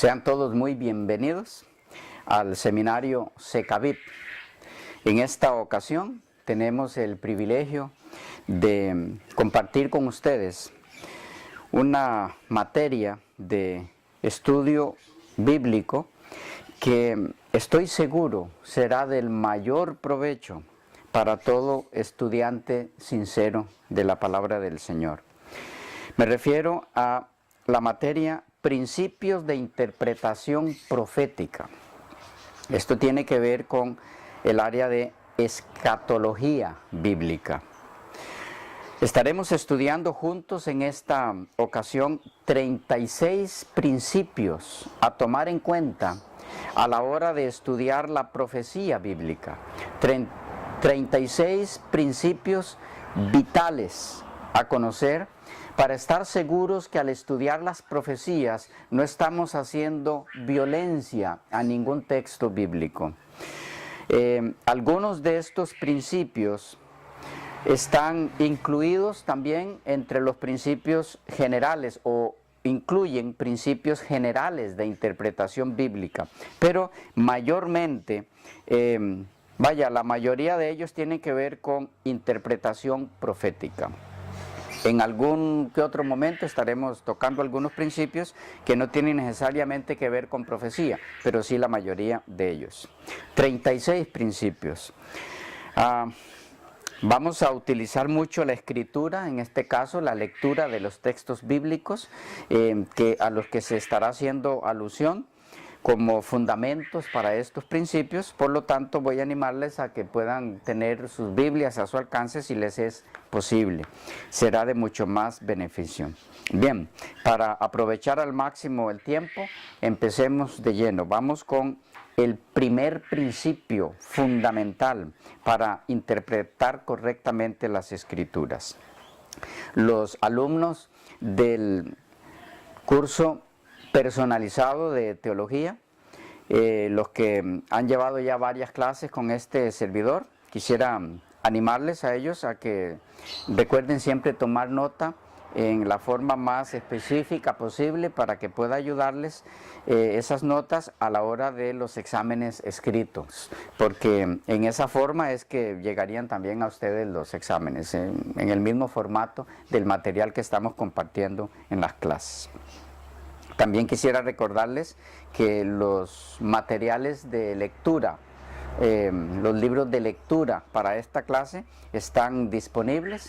Sean todos muy bienvenidos al seminario Secavip. En esta ocasión tenemos el privilegio de compartir con ustedes una materia de estudio bíblico que estoy seguro será del mayor provecho para todo estudiante sincero de la palabra del Señor. Me refiero a la materia Principios de Interpretación Profética. Esto tiene que ver con el área de escatología bíblica. Estaremos estudiando juntos en esta ocasión 36 principios a tomar en cuenta a la hora de estudiar la profecía bíblica. 36 principios vitales a conocer para estar seguros que al estudiar las profecías no estamos haciendo violencia a ningún texto bíblico. Algunos de estos principios están incluidos también entre los principios generales o incluyen principios generales de interpretación bíblica, pero mayormente, la mayoría de ellos tienen que ver con interpretación profética. En algún que otro momento estaremos tocando algunos principios que no tienen necesariamente que ver con profecía, pero sí la mayoría de ellos. 36 principios. Vamos a utilizar mucho la escritura, en este caso la lectura de los textos bíblicos a los que se estará haciendo alusión como fundamentos para estos principios. Por lo tanto, voy a animarles a que puedan tener sus Biblias a su alcance si les es posible. Será de mucho más beneficio. Bien, para aprovechar al máximo el tiempo, empecemos de lleno. Vamos con el primer principio fundamental para interpretar correctamente las Escrituras. Los alumnos del curso personalizado de teología, los que han llevado ya varias clases con este servidor, quisiera animarles a ellos a que recuerden siempre tomar nota en la forma más específica posible para que pueda ayudarles esas notas a la hora de los exámenes escritos, porque en esa forma es que llegarían también a ustedes los exámenes, en el mismo formato del material que estamos compartiendo en las clases. También quisiera recordarles que los materiales de lectura, los libros de lectura para esta clase están disponibles.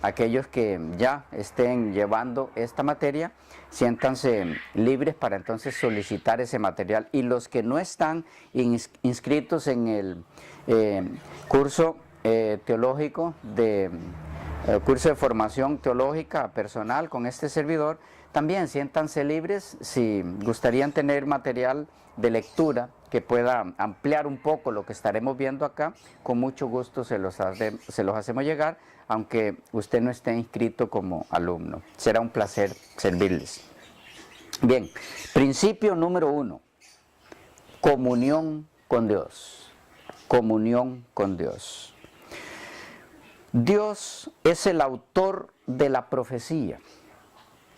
Aquellos que ya estén llevando esta materia, siéntanse libres para entonces solicitar ese material. Y los que no están inscritos en el curso teológico curso de formación teológica personal con este servidor, también siéntanse libres si gustarían tener material de lectura que pueda ampliar un poco lo que estaremos viendo acá. Con mucho gusto se los hacemos llegar, aunque usted no esté inscrito como alumno. Será un placer servirles. Bien, principio número 1, comunión con Dios. Comunión con Dios. Dios es el autor de la profecía.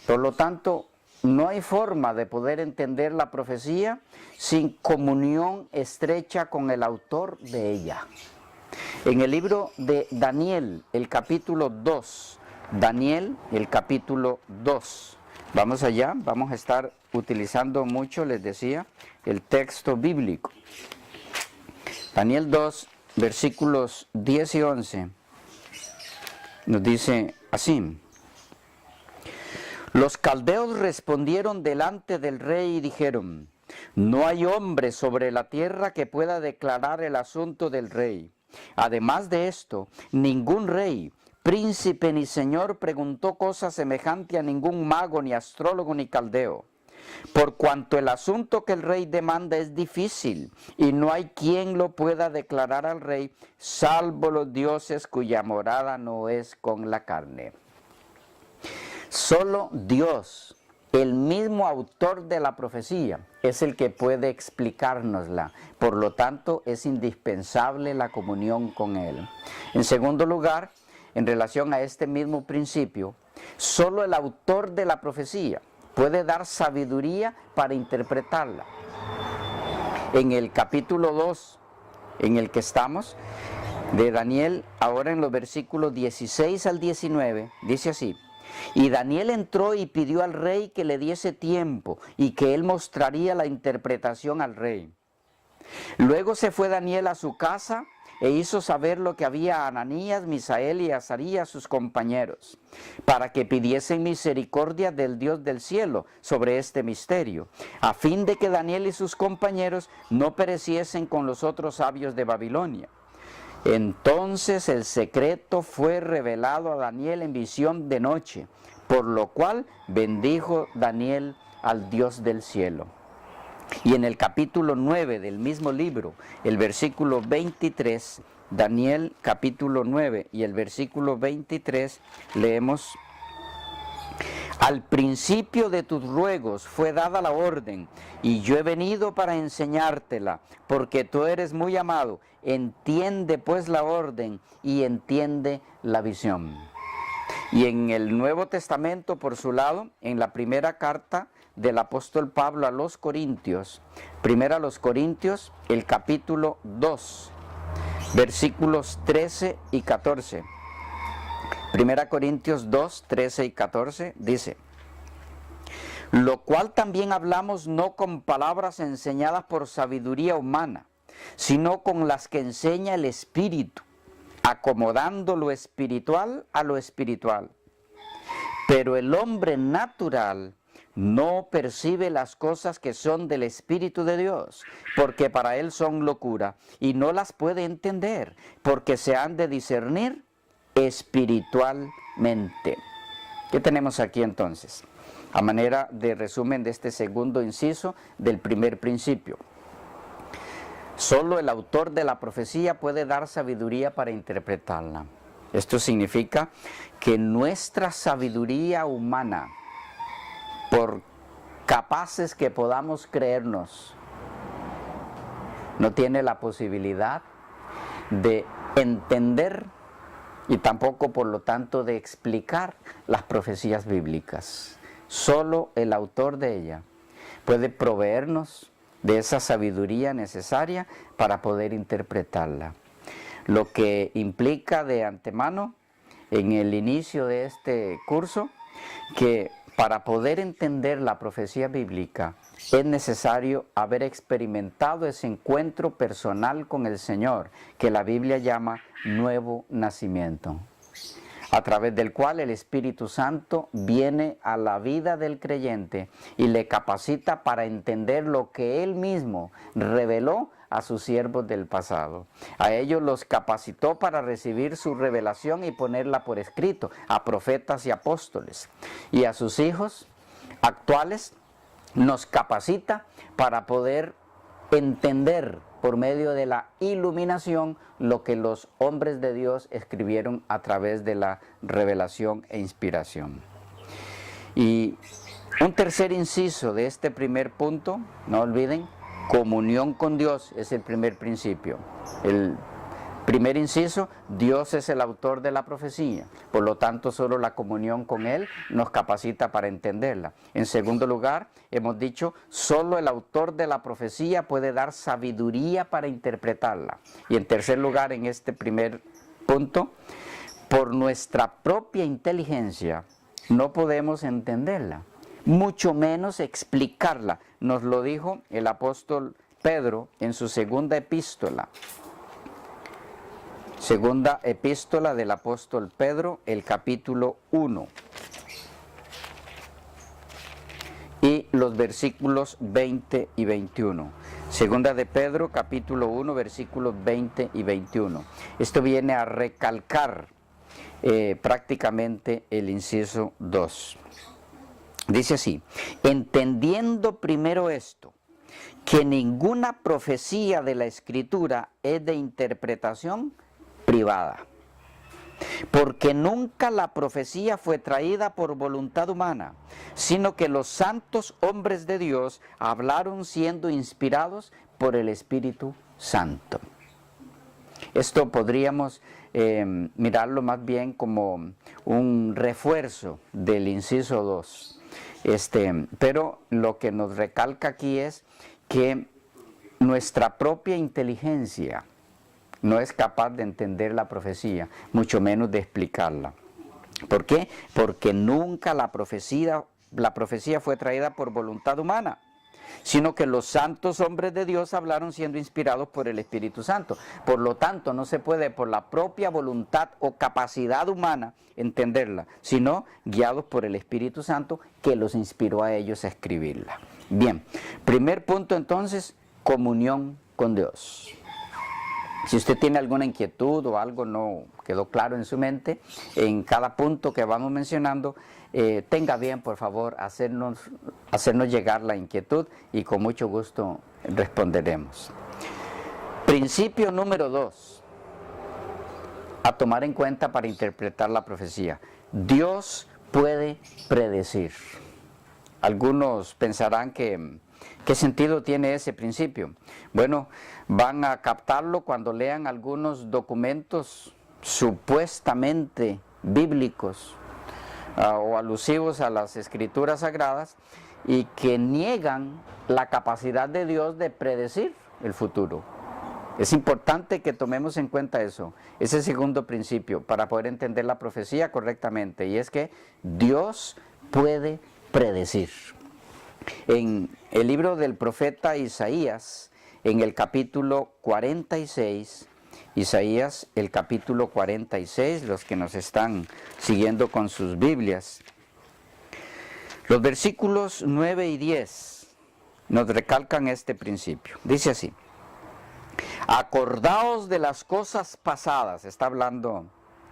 Por lo tanto, no hay forma de poder entender la profecía sin comunión estrecha con el autor de ella. En el libro de Daniel, el capítulo 2, Daniel, el capítulo 2, vamos allá, vamos a estar utilizando mucho, les decía, el texto bíblico. Daniel 2, versículos 10 y 11, nos dice así: Los caldeos respondieron delante del rey y dijeron: No hay hombre sobre la tierra que pueda declarar el asunto del rey. Además de esto, ningún rey, príncipe ni señor preguntó cosa semejante a ningún mago, ni astrólogo, ni caldeo. Por cuanto el asunto que el rey demanda es difícil, y no hay quien lo pueda declarar al rey, salvo los dioses cuya morada no es con la carne. Solo Dios, el mismo autor de la profecía, es el que puede explicárnosla. Por lo tanto, es indispensable la comunión con Él. En segundo lugar, en relación a este mismo principio, solo el autor de la profecía puede dar sabiduría para interpretarla. En el capítulo 2, en el que estamos, de Daniel, ahora en los versículos 16 al 19, dice así: y Daniel entró y pidió al rey que le diese tiempo y que él mostraría la interpretación al rey. Luego se fue Daniel a su casa e hizo saber lo que había a Ananías, Misael y Azarías, sus compañeros, para que pidiesen misericordia del Dios del cielo sobre este misterio, a fin de que Daniel y sus compañeros no pereciesen con los otros sabios de Babilonia. Entonces el secreto fue revelado a Daniel en visión de noche, por lo cual bendijo Daniel al Dios del cielo. Y en el capítulo 9 del mismo libro, el versículo 23, Daniel capítulo 9 y el versículo 23, leemos: al principio de tus ruegos fue dada la orden, y yo he venido para enseñártela, porque tú eres muy amado. Entiende pues la orden y entiende la visión. Y en el Nuevo Testamento, por su lado, en la primera carta del apóstol Pablo a los Corintios, primera a los Corintios, el capítulo 2, versículos 13 y 14. Primera Corintios 2, 13 y 14 dice: lo cual también hablamos no con palabras enseñadas por sabiduría humana, sino con las que enseña el Espíritu, acomodando lo espiritual a lo espiritual. Pero el hombre natural no percibe las cosas que son del Espíritu de Dios, porque para él son locura, y no las puede entender, porque se han de discernir espiritualmente. ¿Qué tenemos aquí entonces? A manera de resumen de este segundo inciso del primer principio. Solo el autor de la profecía puede dar sabiduría para interpretarla. Esto significa que nuestra sabiduría humana, por capaces que podamos creernos, no tiene la posibilidad de entender y tampoco, por lo tanto, de explicar las profecías bíblicas. Solo el autor de ella puede proveernos de esa sabiduría necesaria para poder interpretarla. Lo que implica de antemano, en el inicio de este curso, que para poder entender la profecía bíblica es necesario haber experimentado ese encuentro personal con el Señor, que la Biblia llama nuevo nacimiento, a través del cual el Espíritu Santo viene a la vida del creyente y le capacita para entender lo que Él mismo reveló a sus siervos del pasado. A ellos los capacitó para recibir su revelación y ponerla por escrito, a profetas y apóstoles. Y a sus hijos actuales nos capacita para poder entender por medio de la iluminación lo que los hombres de Dios escribieron a través de la revelación e inspiración. Y un tercer inciso de este primer punto, no olviden, comunión con Dios es el primer principio. El primer inciso, Dios es el autor de la profecía, por lo tanto solo la comunión con Él nos capacita para entenderla. En segundo lugar, hemos dicho, solo el autor de la profecía puede dar sabiduría para interpretarla. Y en tercer lugar, en este primer punto, por nuestra propia inteligencia no podemos entenderla, mucho menos explicarla. Nos lo dijo el apóstol Pedro en su segunda epístola. Segunda epístola del apóstol Pedro, el capítulo 1. Y los versículos 20 y 21. Segunda de Pedro, capítulo 1, versículos 20 y 21. Esto viene a recalcar prácticamente el inciso 2. Dice así: entendiendo primero esto, que ninguna profecía de la Escritura es de interpretación privada, porque nunca la profecía fue traída por voluntad humana, sino que los santos hombres de Dios hablaron siendo inspirados por el Espíritu Santo. Esto podríamos mirarlo más bien como un refuerzo del inciso 2. Pero lo que nos recalca aquí es que nuestra propia inteligencia no es capaz de entender la profecía, mucho menos de explicarla. ¿Por qué? Porque nunca la profecía fue traída por voluntad humana, sino que los santos hombres de Dios hablaron siendo inspirados por el Espíritu Santo. Por lo tanto, no se puede por la propia voluntad o capacidad humana entenderla, sino guiados por el Espíritu Santo que los inspiró a ellos a escribirla. Bien, primer punto entonces, comunión con Dios. Si usted tiene alguna inquietud o algo no quedó claro en su mente, en cada punto que vamos mencionando, tenga bien, por favor, hacernos llegar la inquietud y con mucho gusto responderemos. Principio número 2, a tomar en cuenta para interpretar la profecía. Dios puede predecir. Algunos pensarán que ¿qué sentido tiene ese principio? Bueno, van a captarlo cuando lean algunos documentos supuestamente bíblicos o alusivos a las escrituras sagradas y que niegan la capacidad de Dios de predecir el futuro. Es importante que tomemos en cuenta eso, ese segundo principio, para poder entender la profecía correctamente, y es que Dios puede predecir. En el libro del profeta Isaías, en el capítulo 46, Isaías, el capítulo 46, los que nos están siguiendo con sus Biblias, los versículos 9 y 10 nos recalcan este principio. Dice así: acordaos de las cosas pasadas, está hablando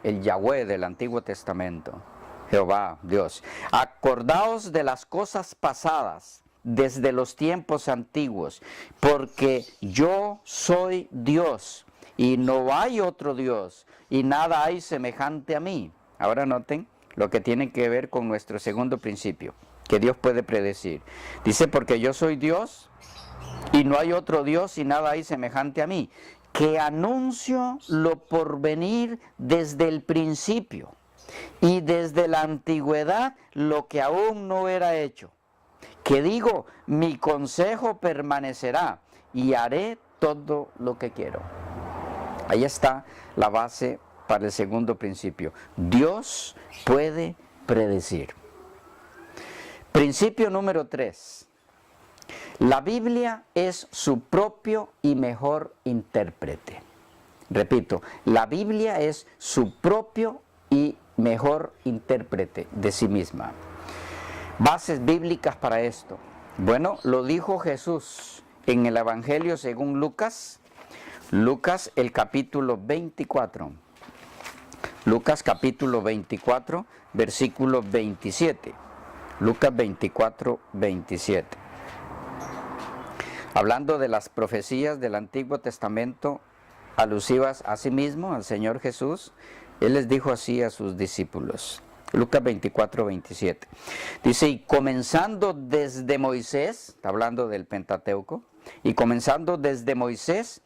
el Yahweh del Antiguo Testamento, Jehová, Dios. Acordaos de las cosas pasadas desde los tiempos antiguos, porque yo soy Dios y no hay otro Dios y nada hay semejante a mí. Ahora noten lo que tiene que ver con nuestro segundo principio, que Dios puede predecir. Dice, porque yo soy Dios y no hay otro Dios y nada hay semejante a mí, que anuncio lo por venir desde el principio y desde la antigüedad lo que aún no era hecho, que digo, mi consejo permanecerá y haré todo lo que quiero. Ahí está la base para el segundo principio. Dios puede predecir. Principio número 3. La Biblia es su propio y mejor intérprete. Repito, la Biblia es su propio y mejor intérprete de sí misma. Bases bíblicas para esto. Bueno, lo dijo Jesús en el Evangelio según Lucas. Lucas, el capítulo 24. Lucas capítulo 24, versículo 27. Lucas 24, 27. Hablando de las profecías del Antiguo Testamento alusivas a sí mismo, al Señor Jesús, Él les dijo así a sus discípulos. Lucas 24, 27. Dice, y comenzando desde Moisés, está hablando del Pentateuco, y comenzando desde Moisés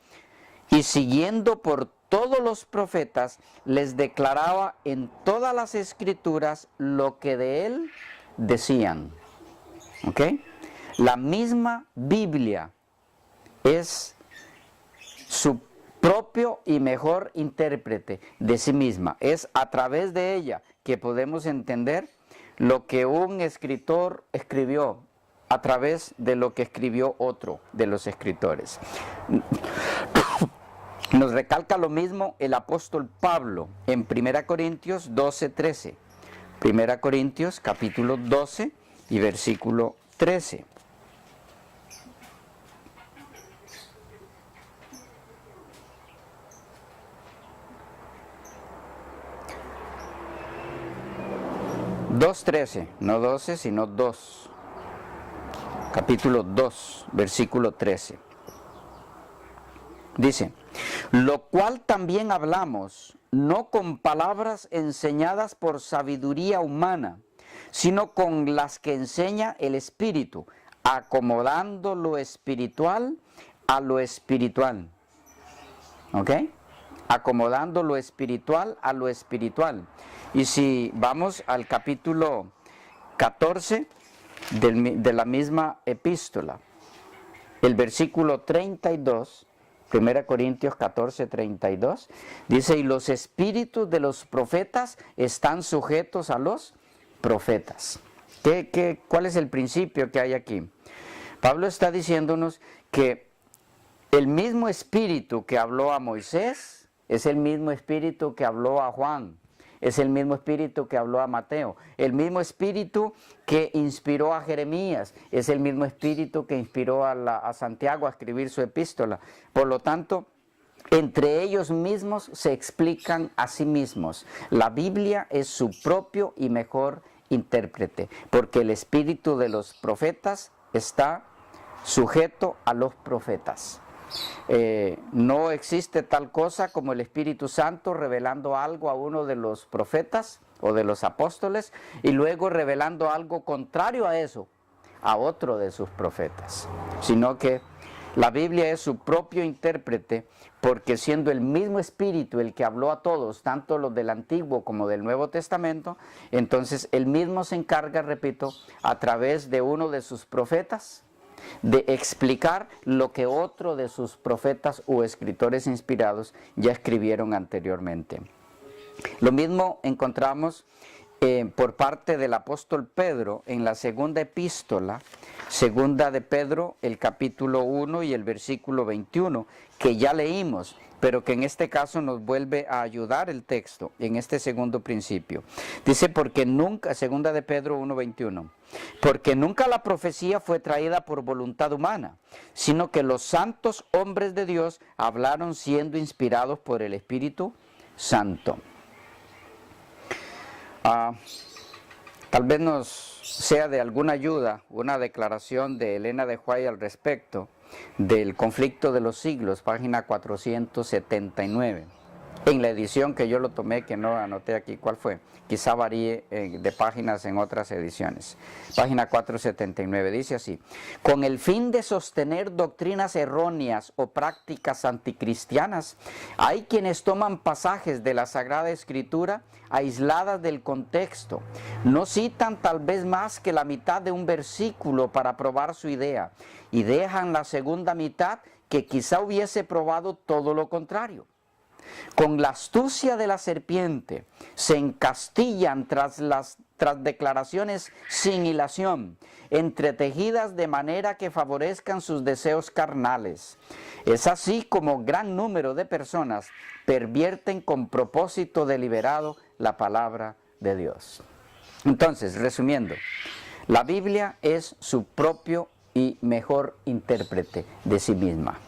y siguiendo por todos los profetas, les declaraba en todas las escrituras lo que de él decían. ¿Ok? La misma Biblia es su propio y mejor intérprete de sí misma. Es a través de ella que podemos entender lo que un escritor escribió a través de lo que escribió otro de los escritores. Nos recalca lo mismo el apóstol Pablo en 1 Corintios 12, 13. 1 Corintios capítulo 12 y versículo 13. Dos 13, no 12, sino 2. Capítulo 2, versículo 13. Dice, lo cual también hablamos, no con palabras enseñadas por sabiduría humana, sino con las que enseña el Espíritu, acomodando lo espiritual a lo espiritual. ¿Ok? Acomodando lo espiritual a lo espiritual. Y si vamos al capítulo 14 de la misma epístola. El versículo 32, 1 Corintios 14, 32, dice, y los espíritus de los profetas están sujetos a los profetas. ¿Cuál es el principio que hay aquí? Pablo está diciéndonos que el mismo espíritu que habló a Moisés es el mismo espíritu que habló a Juan, es el mismo espíritu que habló a Mateo, el mismo espíritu que inspiró a Jeremías, es el mismo espíritu que inspiró a Santiago a escribir su epístola. Por lo tanto, entre ellos mismos se explican a sí mismos. La Biblia es su propio y mejor intérprete, porque el espíritu de los profetas está sujeto a los profetas. No existe tal cosa como el Espíritu Santo revelando algo a uno de los profetas o de los apóstoles y luego revelando algo contrario a eso a otro de sus profetas, sino que la Biblia es su propio intérprete, porque siendo el mismo Espíritu el que habló a todos, tanto los del Antiguo como del Nuevo Testamento, entonces él mismo se encarga, repito, a través de uno de sus profetas, de explicar lo que otro de sus profetas o escritores inspirados ya escribieron anteriormente. Lo mismo encontramos por parte del apóstol Pedro en la segunda epístola, segunda de Pedro, el capítulo 1 y el versículo 21, que ya leímos, pero que en este caso nos vuelve a ayudar el texto en este segundo principio. Dice, porque nunca, segunda de Pedro 1:21, porque nunca la profecía fue traída por voluntad humana, sino que los santos hombres de Dios hablaron siendo inspirados por el Espíritu Santo. Tal vez nos sea de alguna ayuda una declaración de Elena de White al respecto del conflicto de los siglos, página 479. En la edición que yo lo tomé, que no anoté aquí cuál fue, quizá varíe de páginas en otras ediciones. Página 479, dice así: con el fin de sostener doctrinas erróneas o prácticas anticristianas, hay quienes toman pasajes de la Sagrada Escritura aisladas del contexto, no citan tal vez más que la mitad de un versículo para probar su idea, y dejan la segunda mitad que quizá hubiese probado todo lo contrario. Con la astucia de la serpiente se encastillan tras declaraciones sin hilación, entretejidas de manera que favorezcan sus deseos carnales. Es así como gran número de personas pervierten con propósito deliberado la palabra de Dios. Entonces, resumiendo, la Biblia es su propio y mejor intérprete de sí misma.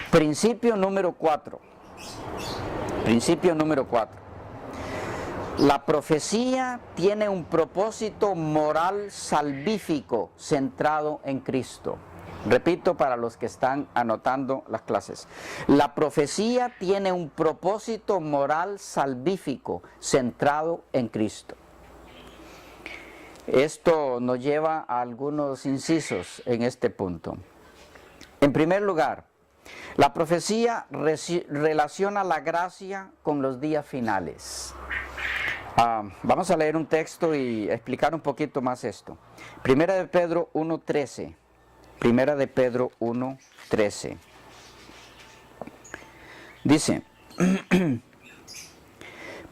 Principio número 4. Principio número 4. La profecía tiene un propósito moral salvífico centrado en Cristo. Repito para los que están anotando las clases. La profecía tiene un propósito moral salvífico centrado en Cristo. Esto nos lleva a algunos incisos en este punto. En primer lugar, la profecía relaciona la gracia con los días finales. Vamos a leer un texto y explicar un poquito más esto. Primera de Pedro 1:13. Primera de Pedro 1:13. Dice: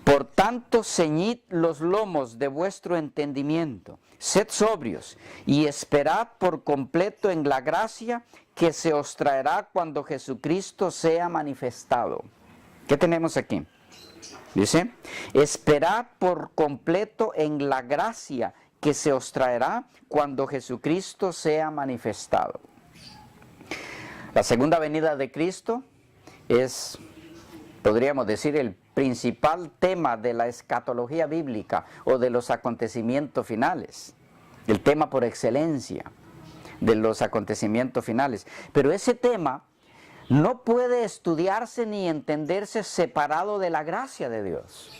por tanto, ceñid los lomos de vuestro entendimiento, sed sobrios y esperad por completo en la gracia que se os traerá cuando Jesucristo sea manifestado. ¿Qué tenemos aquí? Dice, esperad por completo en la gracia que se os traerá cuando Jesucristo sea manifestado. La segunda venida de Cristo es, podríamos decir, el principal tema de la escatología bíblica o de los acontecimientos finales, el tema por excelencia de los acontecimientos finales. Pero ese tema no puede estudiarse ni entenderse separado de la gracia de Dios.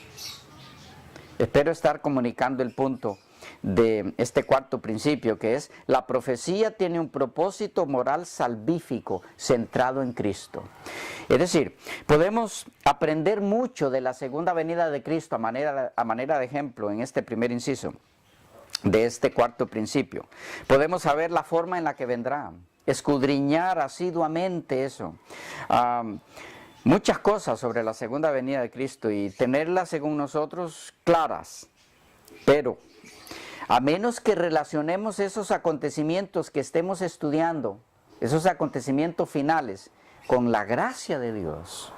Espero estar comunicando el punto de este cuarto principio, que es: la profecía tiene un propósito moral salvífico centrado en Cristo. Es decir, podemos aprender mucho de la segunda venida de Cristo a manera de ejemplo en este primer inciso. de este cuarto principio. Podemos saber la forma en la que vendrá, escudriñar asiduamente eso. Muchas cosas sobre la segunda venida de Cristo y tenerlas según nosotros claras, pero a menos que relacionemos esos acontecimientos que estemos estudiando, esos acontecimientos finales, con la gracia de Dios,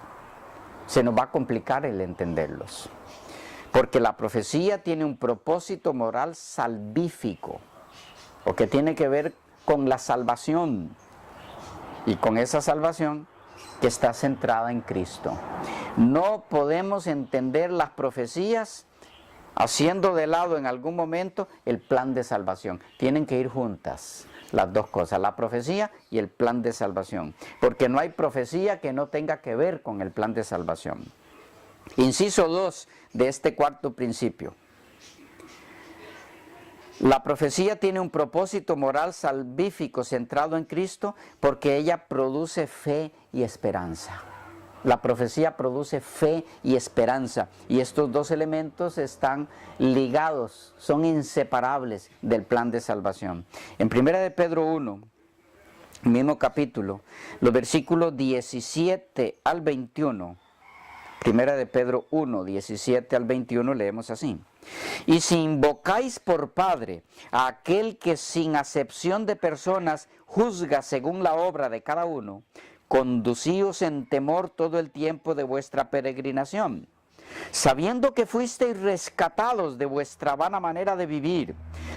se nos va a complicar el entenderlos. Porque la profecía tiene un propósito moral salvífico, o que tiene que ver con la salvación, y con esa salvación que está centrada en Cristo. No podemos entender las profecías haciendo de lado en algún momento el plan de salvación. Tienen que ir juntas las dos cosas, la profecía y el plan de salvación, porque no hay profecía que no tenga que ver con el plan de salvación. Inciso 2 de este cuarto principio. La profecía tiene un propósito moral salvífico centrado en Cristo porque ella produce fe y esperanza. La profecía produce fe y esperanza, y estos dos elementos están ligados, son inseparables del plan de salvación. En 1 de Pedro 1, mismo capítulo, los versículos 17 al 21, 1 de Pedro 1, 17 al 21, leemos así: y si invocáis por Padre a aquel que sin acepción de personas juzga según la obra de cada uno, conducíos en temor todo el tiempo de vuestra peregrinación, sabiendo que fuisteis rescatados de vuestra vana manera de vivir,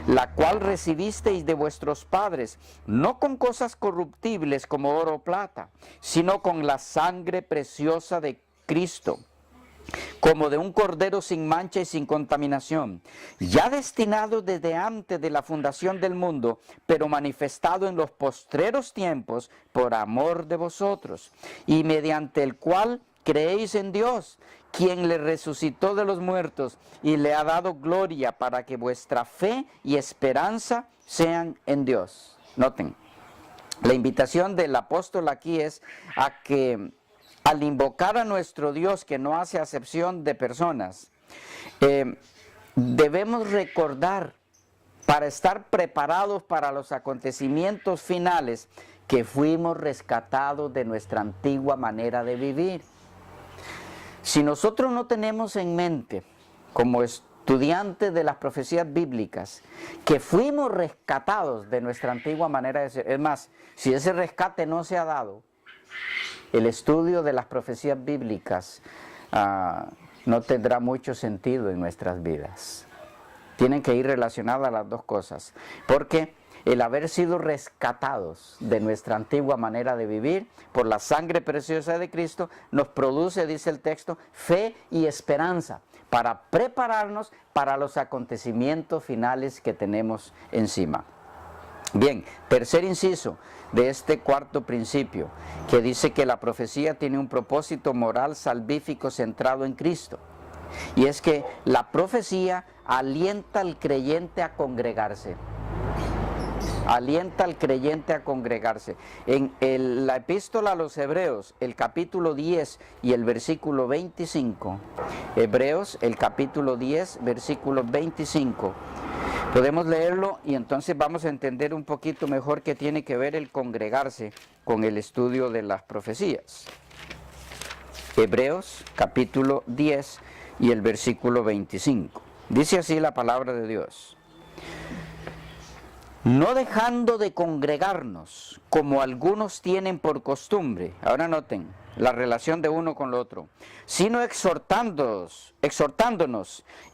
la cual recibisteis de vuestros padres, no con cosas corruptibles como oro o plata, sino con la sangre preciosa de Cristo, como de un cordero sin mancha y sin contaminación, ya destinado desde antes de la fundación del mundo, pero manifestado en los postreros tiempos por amor de vosotros, y mediante el cual creéis en Dios, quien le resucitó de los muertos y le ha dado gloria, para que vuestra fe y esperanza sean en Dios. Noten, la invitación del apóstol aquí es a que al invocar a nuestro Dios, que no hace acepción de personas, debemos recordar, para estar preparados para los acontecimientos finales, que fuimos rescatados de nuestra antigua manera de vivir. Si nosotros no tenemos en mente, como estudiantes de las profecías bíblicas, que fuimos rescatados de nuestra antigua manera de ser, es más, si ese rescate no se ha dado, el estudio de las profecías bíblicas no tendrá mucho sentido en nuestras vidas. Tienen que ir relacionadas las dos cosas, porque el haber sido rescatados de nuestra antigua manera de vivir por la sangre preciosa de Cristo nos produce, dice el texto, fe y esperanza para prepararnos para los acontecimientos finales que tenemos encima. Bien, tercer inciso de este cuarto principio, que dice que la profecía tiene un propósito moral salvífico centrado en Cristo. Y es que la profecía alienta al creyente a congregarse. Alienta al creyente a congregarse. En la epístola a los Hebreos, el capítulo 10 y el versículo 25, Hebreos, el capítulo 10, versículo 25, podemos leerlo y entonces vamos a entender un poquito mejor qué tiene que ver el congregarse con el estudio de las profecías. Hebreos capítulo 10 y el versículo 25. Dice así la palabra de Dios: no dejando de congregarnos, como algunos tienen por costumbre. Ahora noten la relación de uno con lo otro. Sino exhortándonos,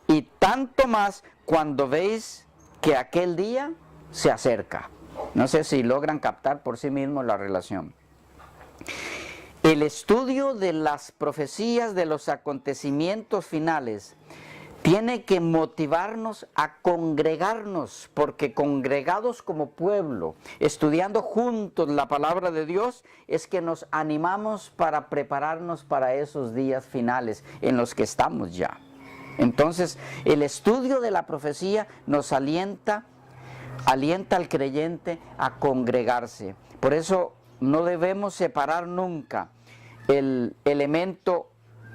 y tanto más cuando veis que aquel día se acerca. No sé si logran captar por sí mismos la relación. El estudio de las profecías de los acontecimientos finales tiene que motivarnos a congregarnos, porque congregados como pueblo, estudiando juntos la palabra de Dios, es que nos animamos para prepararnos para esos días finales en los que estamos ya. Entonces, el estudio de la profecía nos alienta al creyente a congregarse. Por eso no debemos separar nunca el elemento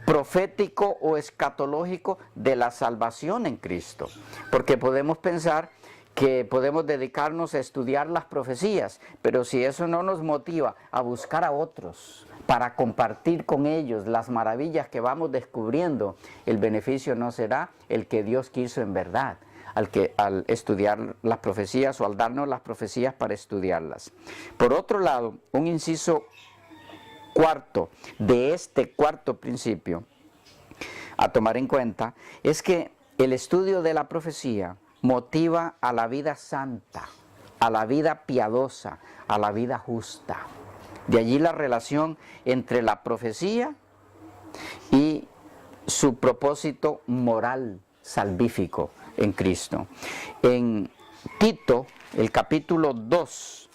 profético o escatológico de la salvación en Cristo, porque podemos pensar que podemos dedicarnos a estudiar las profecías, pero si eso no nos motiva a buscar a otros para compartir con ellos las maravillas que vamos descubriendo, el beneficio no será el que Dios quiso en verdad, al estudiar las profecías o al darnos las profecías para estudiarlas. Por otro lado, un inciso cuarto de este cuarto principio a tomar en cuenta es que el estudio de la profecía motiva a la vida santa, a la vida piadosa, a la vida justa. De allí la relación entre la profecía y su propósito moral salvífico en Cristo. En Tito, el capítulo 2,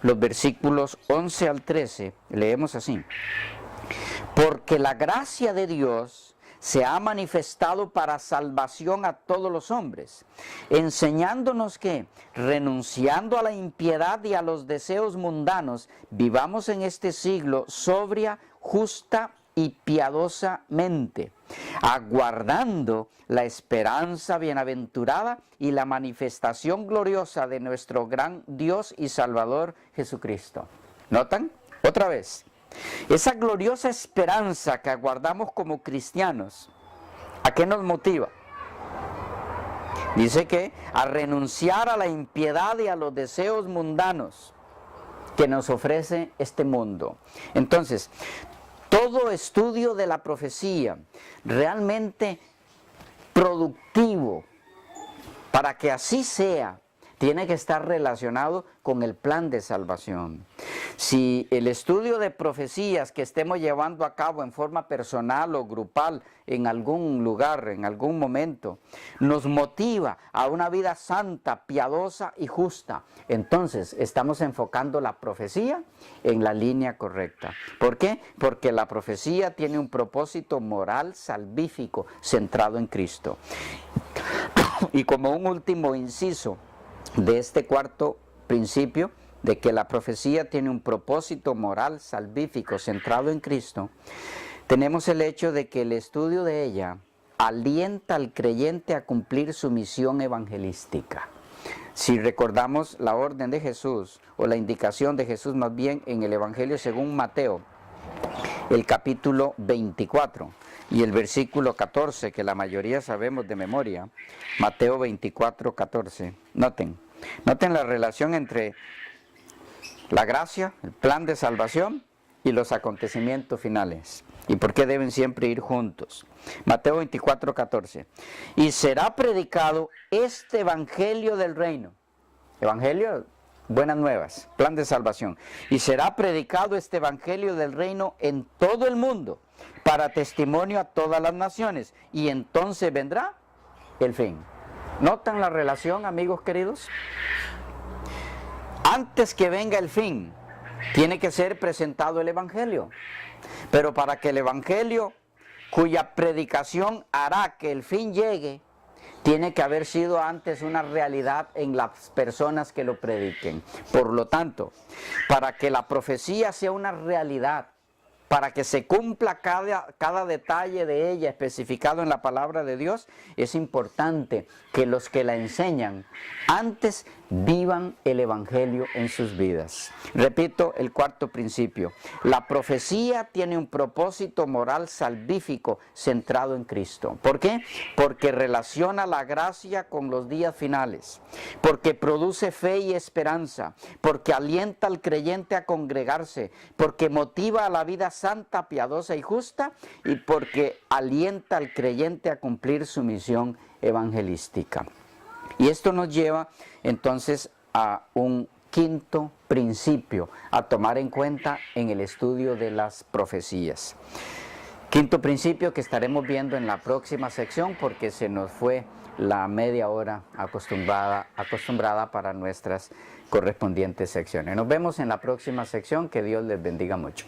los versículos 11 al 13, leemos así: porque la gracia de Dios se ha manifestado para salvación a todos los hombres, enseñándonos que, renunciando a la impiedad y a los deseos mundanos, vivamos en este siglo sobria, justa y piadosamente, aguardando la esperanza bienaventurada y la manifestación gloriosa de nuestro gran Dios y Salvador Jesucristo. ¿Notan? Otra vez. Esa gloriosa esperanza que aguardamos como cristianos, ¿a qué nos motiva? Dice que a renunciar a la impiedad y a los deseos mundanos que nos ofrece este mundo. Entonces, todo estudio de la profecía realmente productivo, para que así sea, tiene que estar relacionado con el plan de salvación. Si el estudio de profecías que estemos llevando a cabo en forma personal o grupal en algún lugar, en algún momento, nos motiva a una vida santa, piadosa y justa, entonces estamos enfocando la profecía en la línea correcta. ¿Por qué? Porque la profecía tiene un propósito moral salvífico centrado en Cristo. Y como un último inciso de este cuarto principio, de que la profecía tiene un propósito moral salvífico centrado en Cristo, tenemos el hecho de que el estudio de ella alienta al creyente a cumplir su misión evangelística. Si recordamos la orden de Jesús, o la indicación de Jesús más bien en el Evangelio según Mateo, el capítulo 24 y el versículo 14, que la mayoría sabemos de memoria, Mateo 24, 14. Noten la relación entre la gracia, el plan de salvación y los acontecimientos finales. ¿Y por qué deben siempre ir juntos? Mateo 24, 14. Y será predicado este evangelio del reino. Evangelio, buenas nuevas, plan de salvación. Y será predicado este evangelio del reino en todo el mundo, para testimonio a todas las naciones. Y entonces vendrá el fin. ¿Notan la relación, amigos queridos? Antes que venga el fin, tiene que ser presentado el evangelio. Pero para que el evangelio, cuya predicación hará que el fin llegue, tiene que haber sido antes una realidad en las personas que lo prediquen. Por lo tanto, para que la profecía sea una realidad, para que se cumpla cada detalle de ella especificado en la palabra de Dios, es importante que los que la enseñan antes vivan el evangelio en sus vidas. Repito el cuarto principio: la profecía tiene un propósito moral salvífico centrado en Cristo. ¿Por qué? Porque relaciona la gracia con los días finales, porque produce fe y esperanza, porque alienta al creyente a congregarse, porque motiva a la vida santa, piadosa y justa, y porque alienta al creyente a cumplir su misión evangelística. Y esto nos lleva entonces a un quinto principio a tomar en cuenta en el estudio de las profecías. Quinto principio que estaremos viendo en la próxima sección, porque se nos fue la media hora acostumbrada para nuestras correspondientes secciones. Nos vemos en la próxima sección. Que Dios les bendiga mucho.